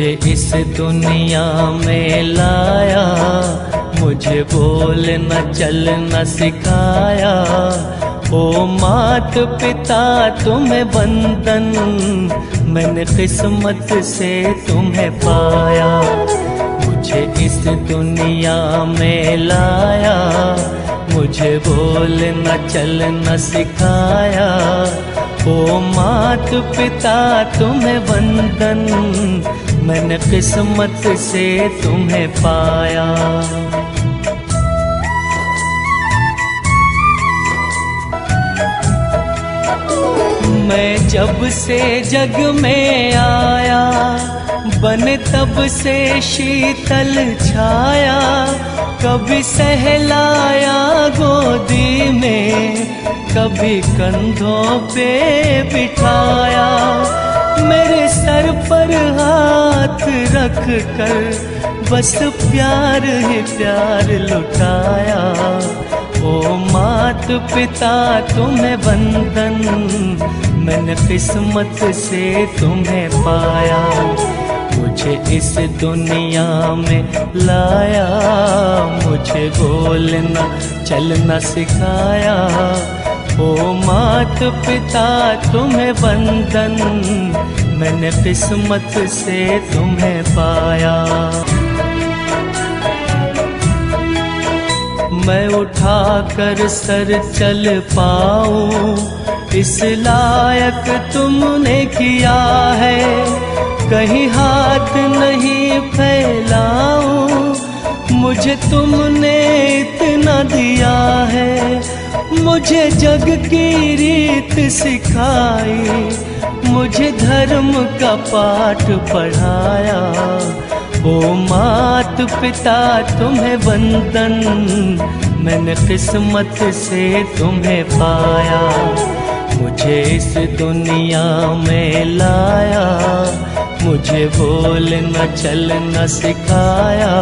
मुझे इस दुनिया में लाया, मुझे बोलना चलना सिखाया। ओ मात पिता तुम्हें बंधन, मैंने किस्मत से तुम्हें पाया। मुझे इस दुनिया में लाया, मुझे बोलना चलना सिखाया। ओ मात पिता तुम्हें बंधन, मैंने किस्मत से तुम्हें पाया। मैं जब से जग में आया, बने तब से शीतल छाया। कभी सहलाया गोदी में, कभी कंधों पे बिठाया। मेरे सर पर हाथ रख कर बस प्यार ही प्यार लुटाया। ओ मात पिता तुम्हें बंधन, मैंने किस्मत से तुम्हें पाया। मुझे इस दुनिया में लाया, मुझे बोलना चलना सिखाया। ओ मात पिता तुम्हें बंधन, मैंने किस्मत से तुम्हें पाया। मैं उठा कर सर चल पाऊं, इस लायक तुमने किया है। कहीं हाथ नहीं फैलाऊं, मुझे तुमने इतना दिया है। मुझे जग की रीत सिखाई, मुझे धर्म का पाठ पढ़ाया। ओ मात पिता तुम्हें बंधन, मैंने किस्मत से तुम्हें पाया। मुझे इस दुनिया में लाया, मुझे बोलना चलना सिखाया।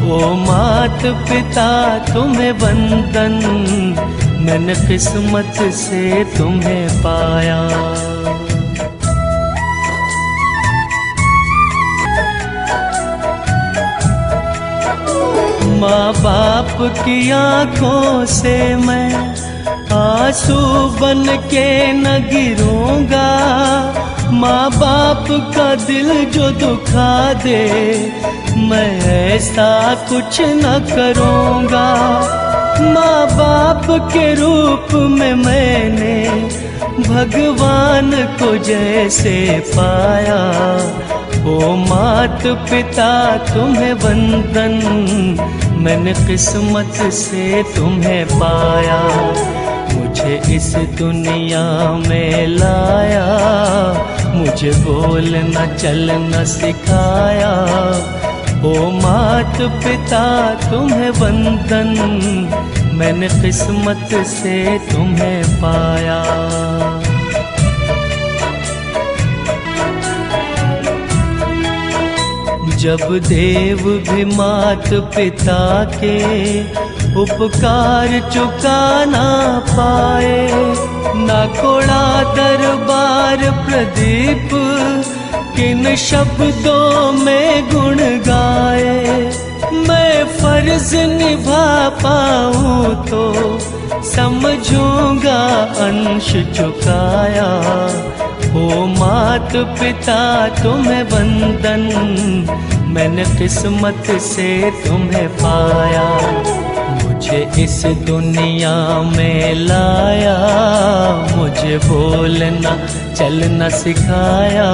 ओ मात पिता तुम्हें बंधन, मैंने किस्मत से तुम्हें पाया। माँ बाप की आँखों से मैं आंसू बन के न गिरूंगा। माँ बाप का दिल जो दुखा दे, मैं ऐसा कुछ न करूँगा। माँ बाप के रूप में मैंने भगवान को जैसे पाया। ओ मात पिता तुम्हें बंधन, मैंने किस्मत से तुम्हें पाया। मुझे इस दुनिया में लाया, मुझे बोलना चलना सिखाया। ओ मात पिता तुम्हें बंधन, मैंने किस्मत से तुम्हें पाया। जब देव भी मात पिता के उपकार चुका ना पाए, ना कोड़ा दरबार प्रदीप किन शब्दों में गुण गाए। मैं फर्ज निभा पाऊँ तो समझूंगा अंश चुकाया। ओ मात पिता तुम्हें बंधन, मैंने किस्मत से तुम्हें पाया। मुझे इस दुनिया में लाया, मुझे बोलना चलना सिखाया।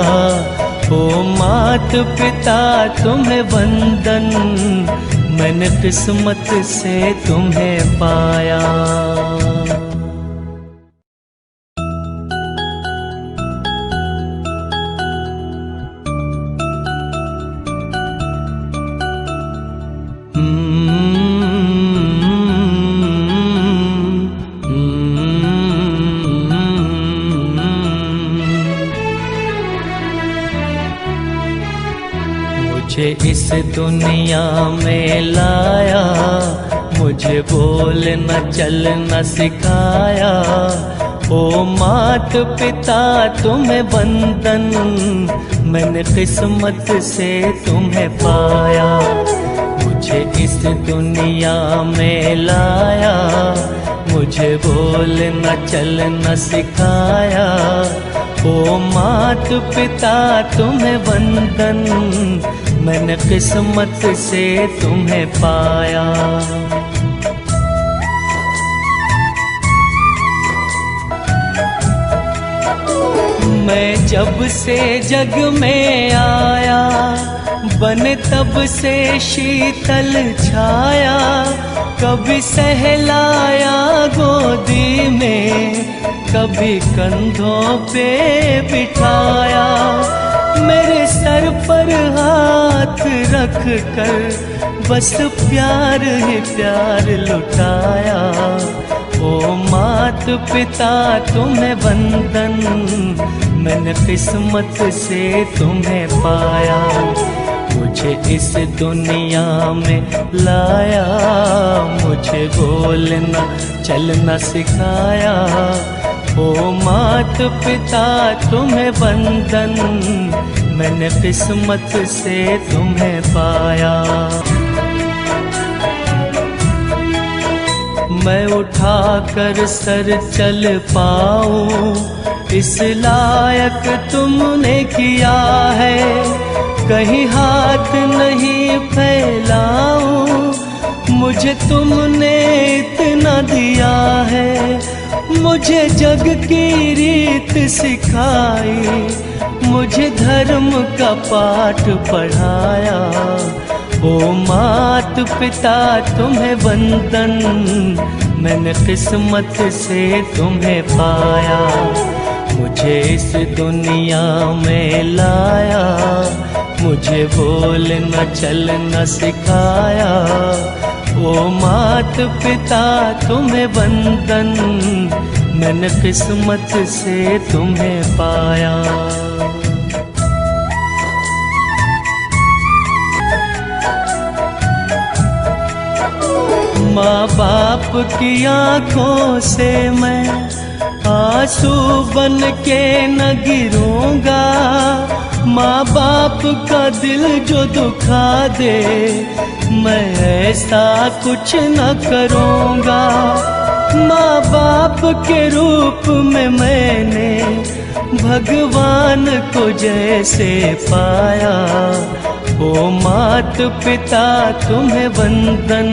ओ मात पिता तुम्हें बंधन, मैंने किस्मत से तुम्हें पाया। मुझे इस दुनिया में लाया, मुझे बोलना चलना सिखाया। ओ मात पिता तुम्हें वंदन, मैंने किस्मत से तुम्हें पाया। मुझे इस दुनिया में लाया, मुझे बोलना चलना सिखाया। ओ मात पिता तुम्हें वंदन, मैंने किस्मत से तुम्हें पाया। मैं जब से जग में आया, बने तब से शीतल छाया। कभी सहलाया गोदी में, कभी कंधों पे बिठाया। मेरे सर पर हाथ रख कर बस प्यार ही प्यार लुटाया। ओ मात पिता तुम्हें वंदन, मैंने किस्मत से तुम्हें पाया। मुझे इस दुनिया में लाया, मुझे बोलना चलना सिखाया। ओ मात पिता तुम्हें वंदन, मैंने किस्मत से तुम्हें पाया। मैं उठा कर सर चल पाऊं, इस लायक तुमने किया है। कहीं हाथ नहीं फैलाऊं, मुझे तुमने इतना दिया है। मुझे जग की रीत सिखाई, मुझे धर्म का पाठ पढ़ाया। ओ मात पिता तुम्हें वंदन, मैंने किस्मत से तुम्हें पाया। मुझे इस दुनिया में लाया, मुझे बोलना चलना सिखाया। ओ मात पिता तुम्हें वंदन, मैंने किस्मत से तुम्हें पाया। माँ बाप की आँखों से मैं आंसू बन के न गिरूंगा। माँ बाप का दिल जो दुखा दे, मैं ऐसा कुछ न करूँगा। माँ बाप के रूप में मैंने भगवान को जैसे पाया। ओ मात पिता तुम्हें वंदन,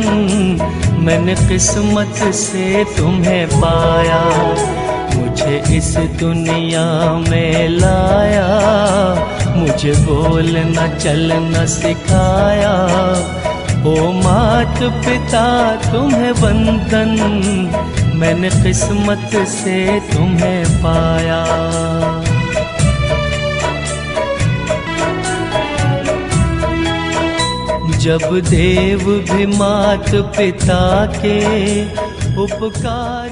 मैंने किस्मत से तुम्हें पाया। मुझे इस दुनिया में लाया, मुझे बोलना चलना सिखाया। ओ मात पिता तुम्हें वंदन, मैंने किस्मत से तुम्हें पाया। जब देव भी मात पिता के उपकार